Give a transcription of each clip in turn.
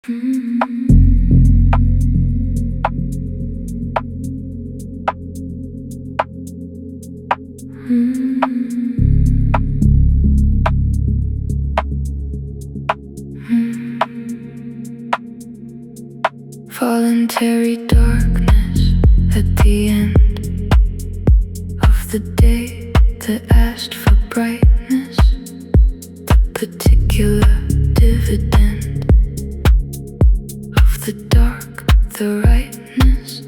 Voluntary darkness at the end of the day that asked for brightness, the particular dividend of the dark, the rightness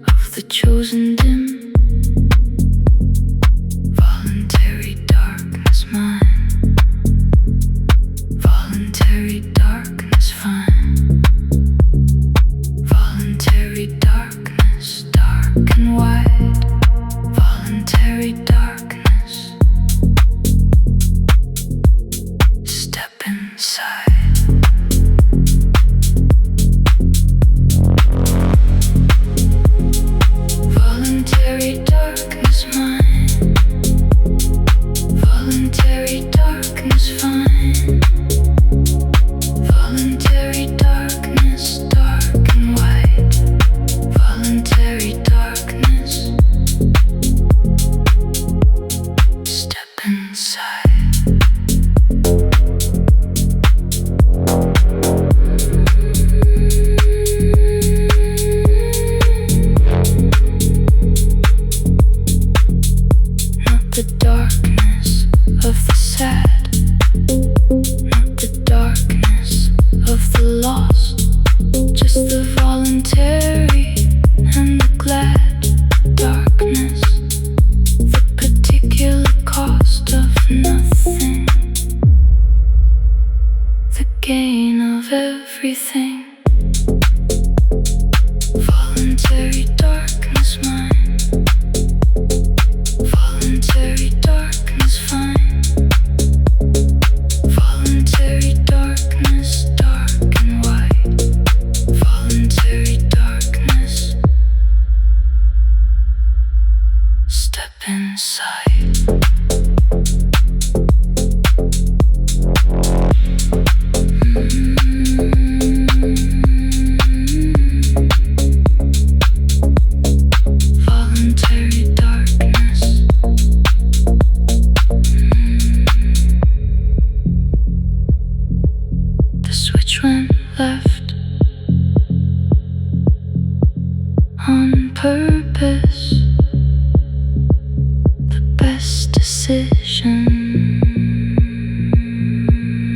of the chosen dim. Voluntary darkness mine, voluntary darkness fine. Voluntary darkness, dark and wide. Voluntary darkness. Step inside. Voluntary darkness mine. Voluntary darkness fine. Voluntary darkness, dark and wide. Voluntary darkness. Step inside. Not the darkness of the sad, not the darkness of the lost, just the voluntary and the glad darkness, the particular cost of nothing, the gain of everything. Voluntary darkness mine, voluntary darkness fine. Voluntary darkness, dark and wide. Voluntary darkness. Step inside. Voluntary darkness. The switch went left on purpose. The best decision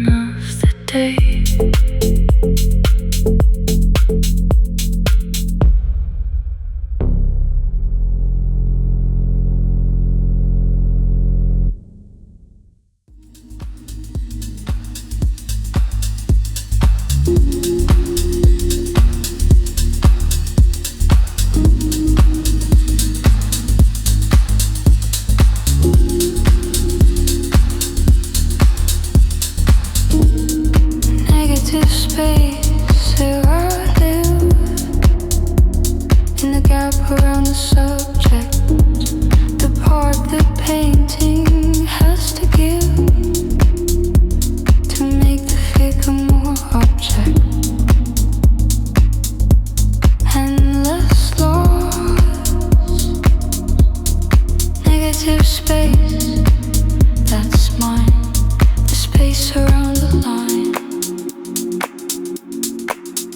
of the day. Negative space where I live, in the gap around the subject, the part the painting has to give to make the figure more object and less lost. Negative space, that's mine, the space around the line.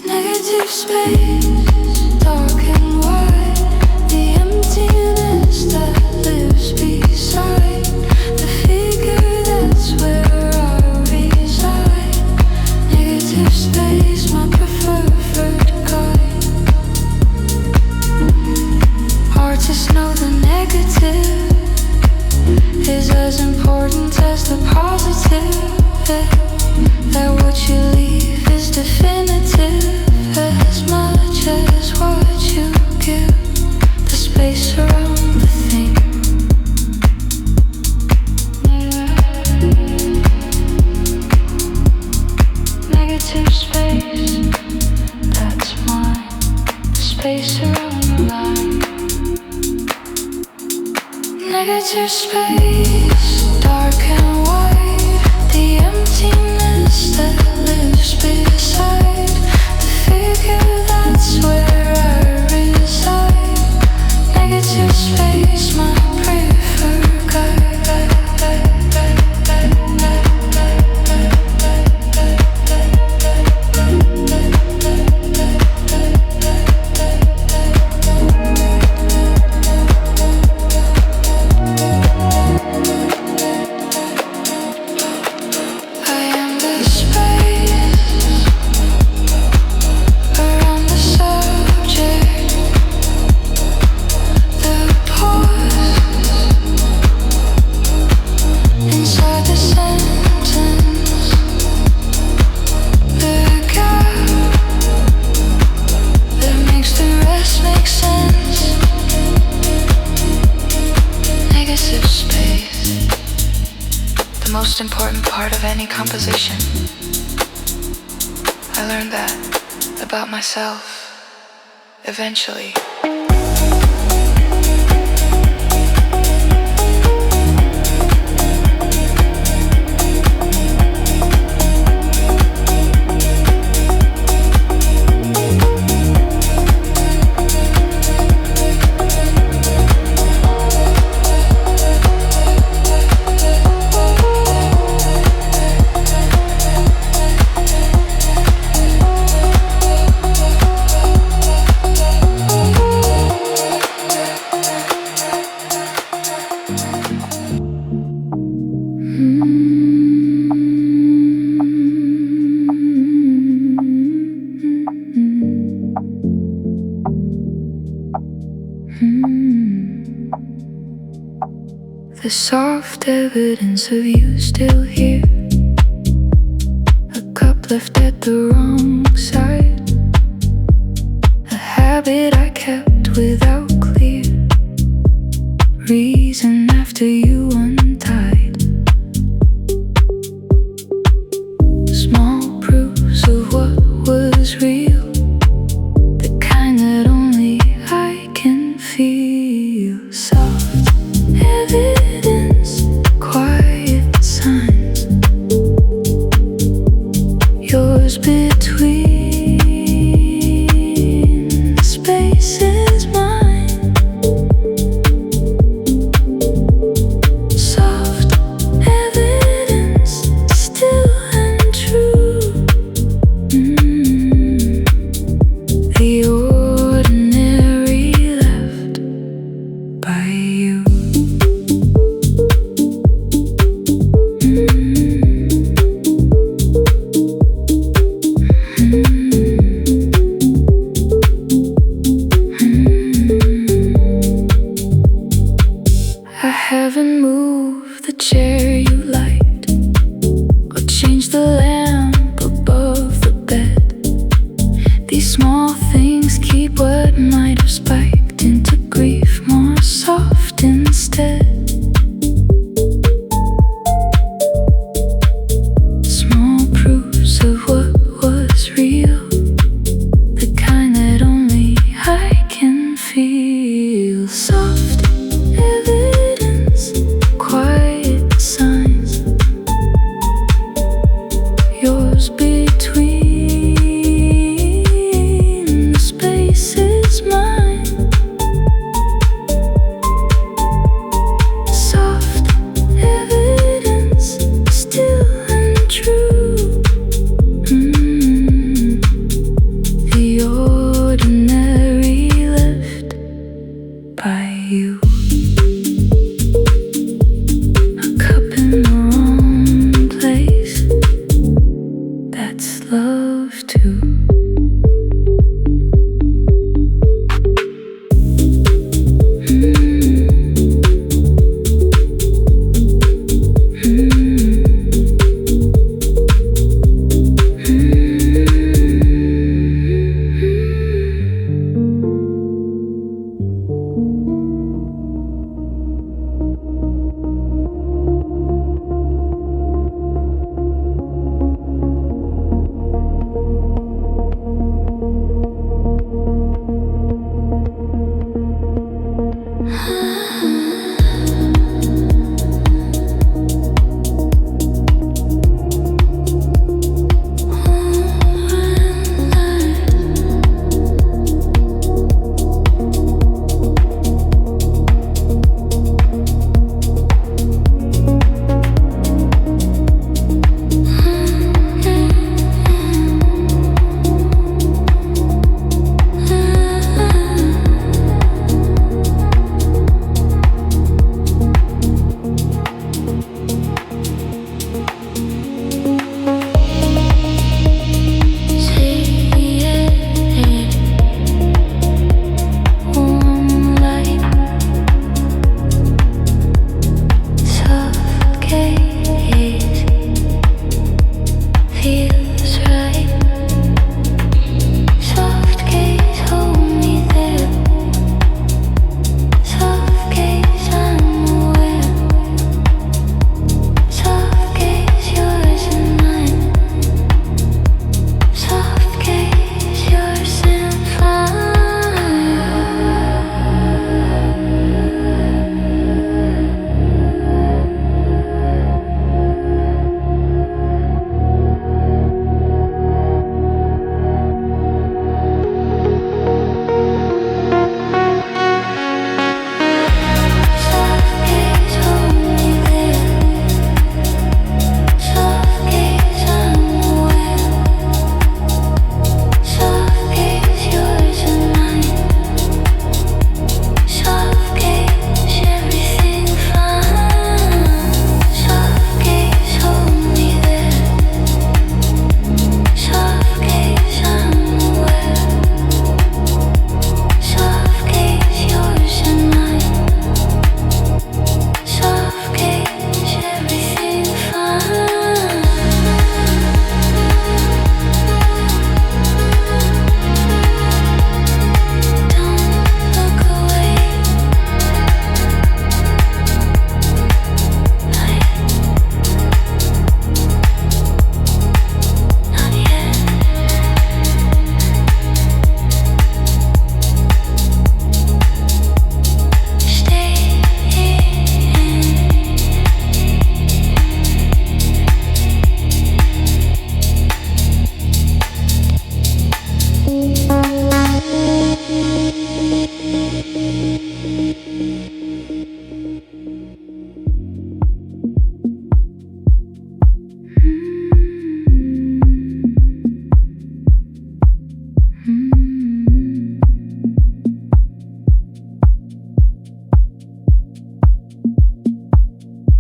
Negative space, dark and wide, the emptiness that lives beside the figure, that's where I reside. Negative space, my preferred guide. Artists know the negative is as important as the positive, that what you leave is definitive as much as what you give, the space around the thing. Negative space, that's mine, the space around the line. Negative space, dark and wide, the emptiness that lives beside most important part of any composition. I learned that about myself eventually. The soft evidence of you still here. A cup left at the wrong side. A habit I kept without clear reason after you untied. Small proofs of what was real, the kind that only I can feel. Soft evidence, quiet signs, yours between space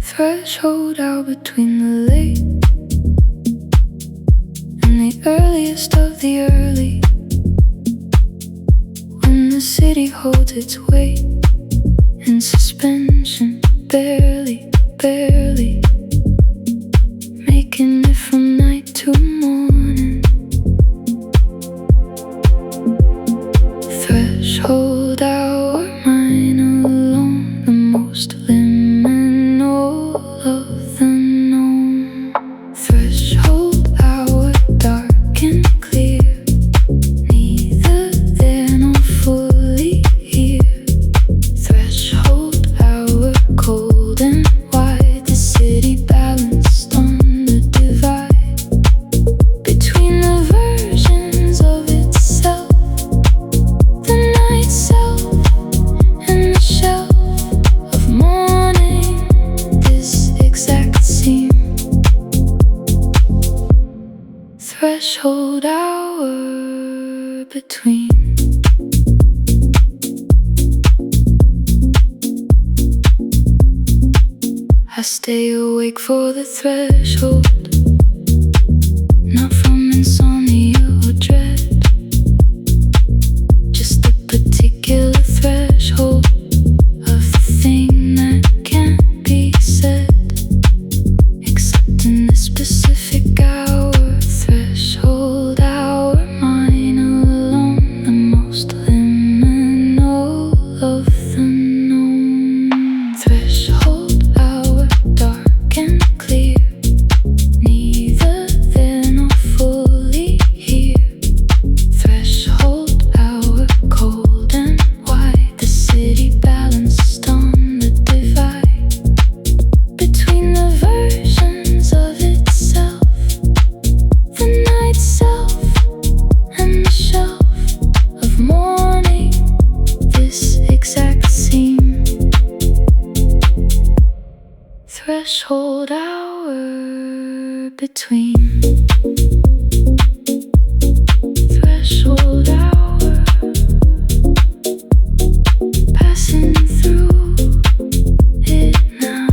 Threshold out between the late and the earliest of the early, when the city holds its weight in suspension, barely, barely making it from night to morning. Threshold hour, mine alone, the most liminal of the known. Threshold hour, dark and clear, neither there nor fully here. Threshold hour, cold and wide, the city balanced on the divide between the versions of itself, the night self and the shelf of morning, this exact seam. Threshold hour between. I stay awake for the threshold, not from insomnia or dread, just a particular threshold of the thing that can't be said, except in this specific hour. Threshold hour, mine alone, the most liminal of the known. Threshold hour, dark and clear, neither there nor fully here. Threshold hour, cold and wide, the city balanced on the divide between the versions of itself, the night self and the shelf of morning, this exact seam. Threshold hour between. Threshold hour, passing through it now.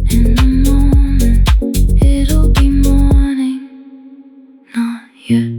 In the moment, it'll be morning, not yet.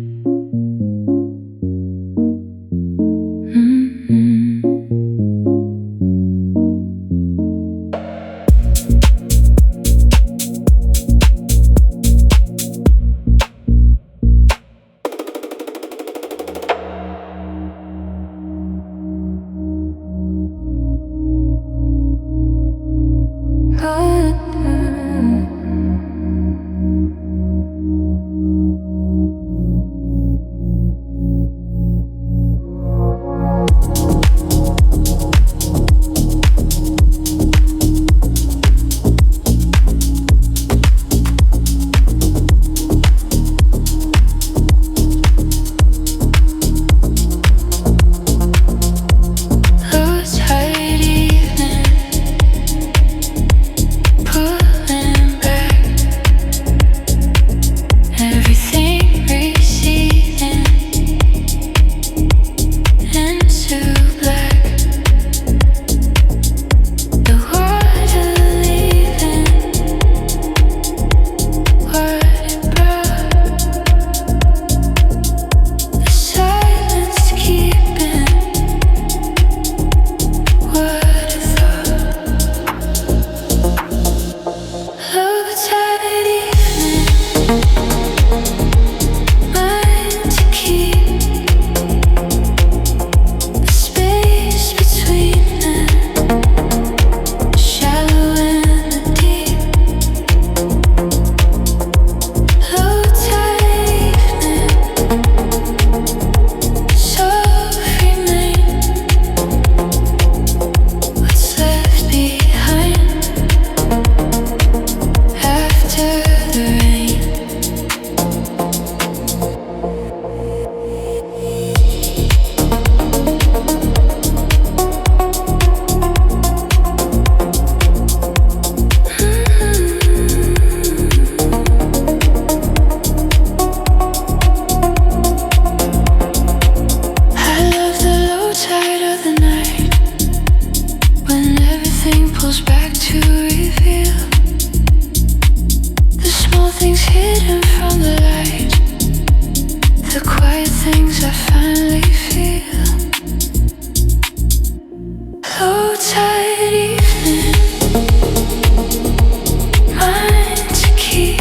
things I finally feel. Low tide evening, mine to keep.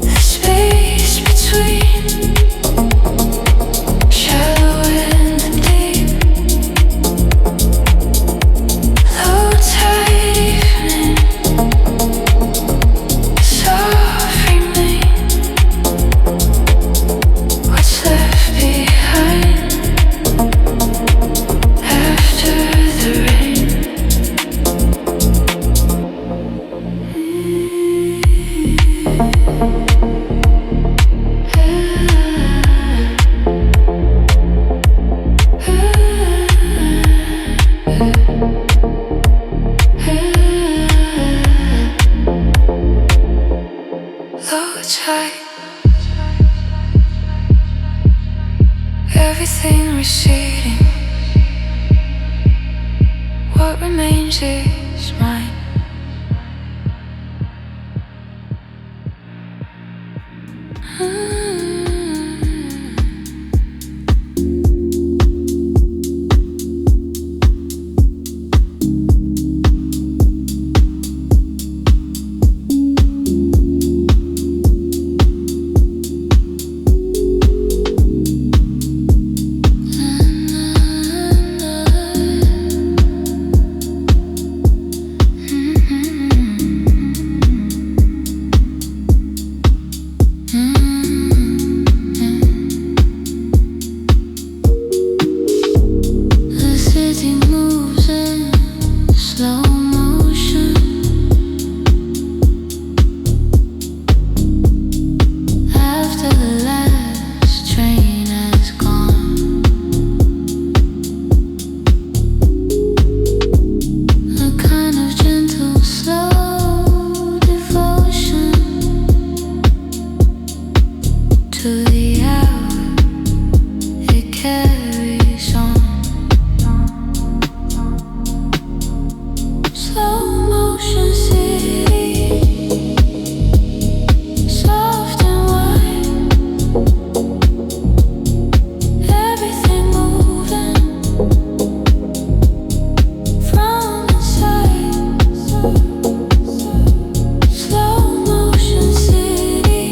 The space between shallow and deep. Low tide evening, soft remain. What's left behind after the rain? Low tide, everything receding. What remains is mine. Receding moves in slow motion. After the last train has gone, a kind of gentle, slow devotion to the hour it carries on. Slow motion city, soft and wide, everything moving from inside. Slow motion city,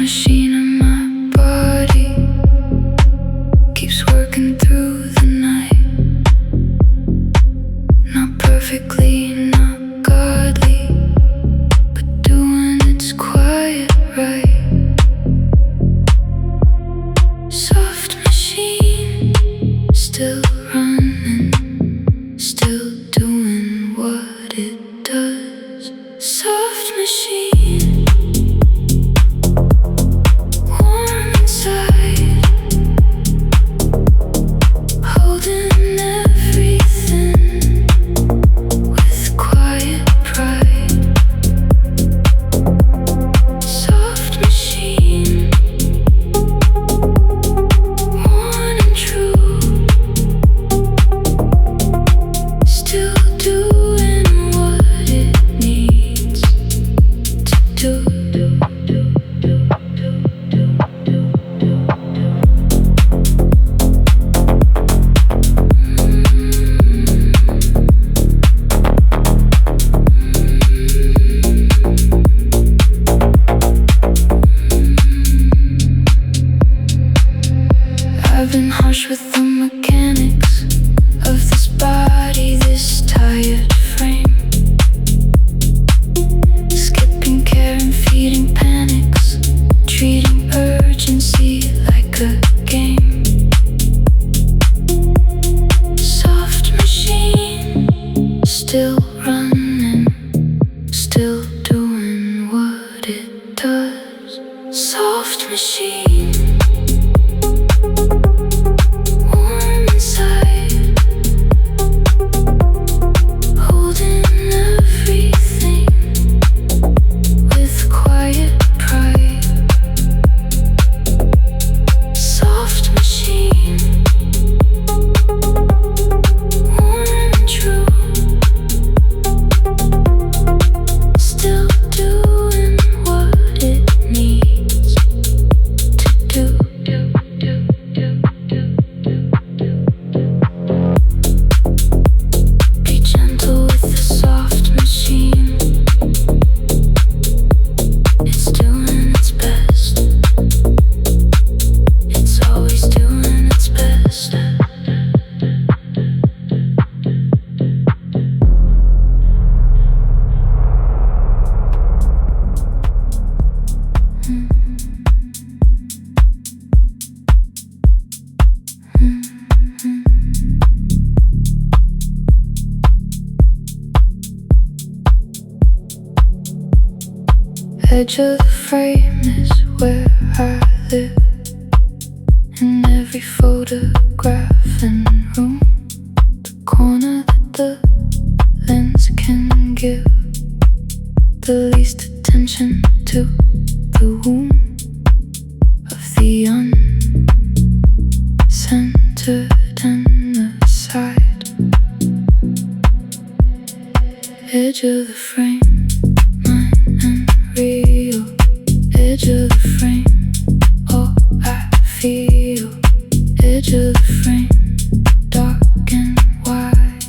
machine in my body keeps working through the night. Not perfectly, not godly, but doing its quiet right. Soft machine, still running, still doing what it does. Soft machine, warm inside, holding everything with quiet pride. Soft machine, worn and true, still doing what it needs to do. I've been harsh with the mechanics of this body, this tired frame. Skipping care and feeding panics, treating urgency like a game. Soft machine, still running, still doing what it does. Soft machine, warm inside, holding everything with quiet pride. Soft machine, warm and true, still doing what it needs to do. Be gentle with the soft machine. It's doing its best. It's always doing its best. Edge of the frame is where I live. In every photograph and room, the corner that the lens can give the least attention to the womb of the uncentered and aside. Edge of the frame, mine and real. Edge of the frame, all I feel. Edge of the frame, dark and wide.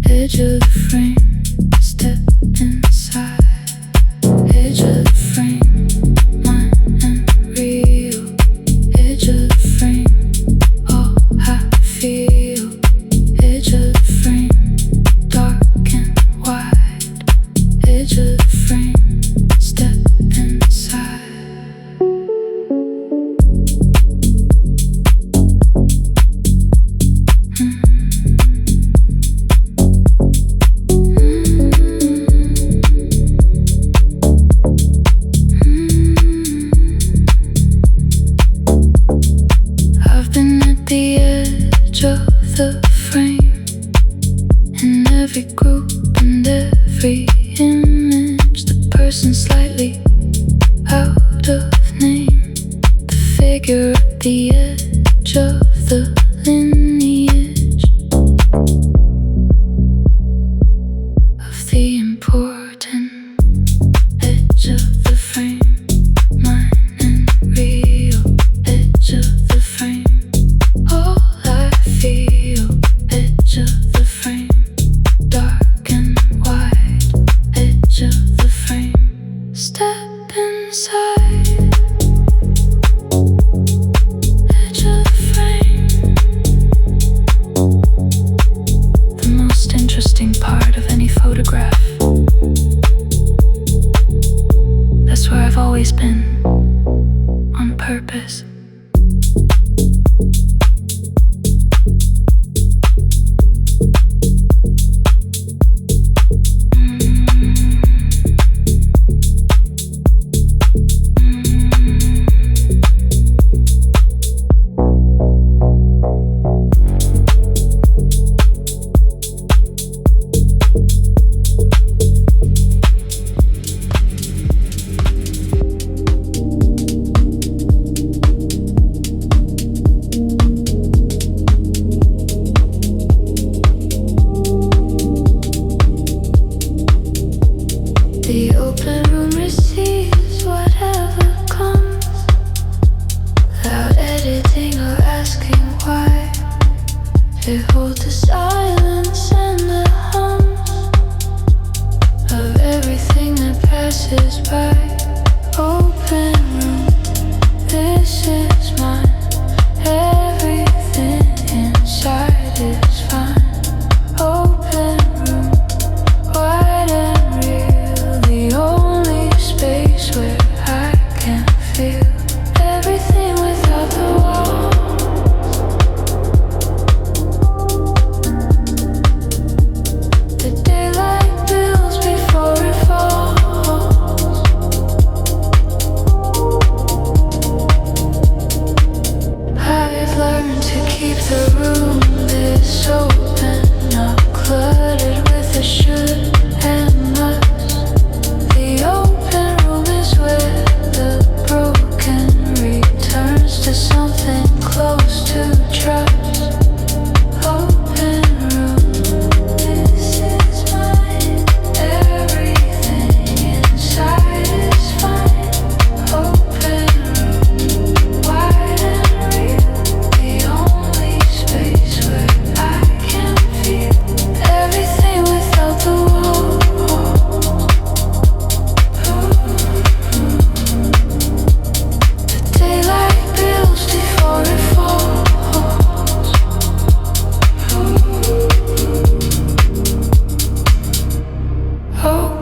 Edge of the frame, step inside. Edge of the frame, mine and real. Edge of the frame, all I feel. Edge of the frame, dark and wide. Edge of the frame, step inside. I've been at the edge of the frame, in every group and every image. The person slightly out of name, the figure at the edge of the lineage of the important. Edge of the frame, mine and real. Edge of the frame, all I feel. Edge of the frame, dark and wide. Edge of the frame, step inside. always been on purpose. The open room receives whatever comes, without editing or asking why. It holds the silence and the hums of everything that passes by. Open room, this is mine. Everything inside is fine. Open room, wide and real. The only space where I can feel everything without the walls. The daylight builds before it falls. I've learned to keep the room this open, not cluttered with the should and must. The open room is where the broken returns to something close to trust. Open room, this is mine. Everything inside is fine. Open room, wide and real. The only space where I can feel everything without the walls. The daylight builds before it falls. Oh.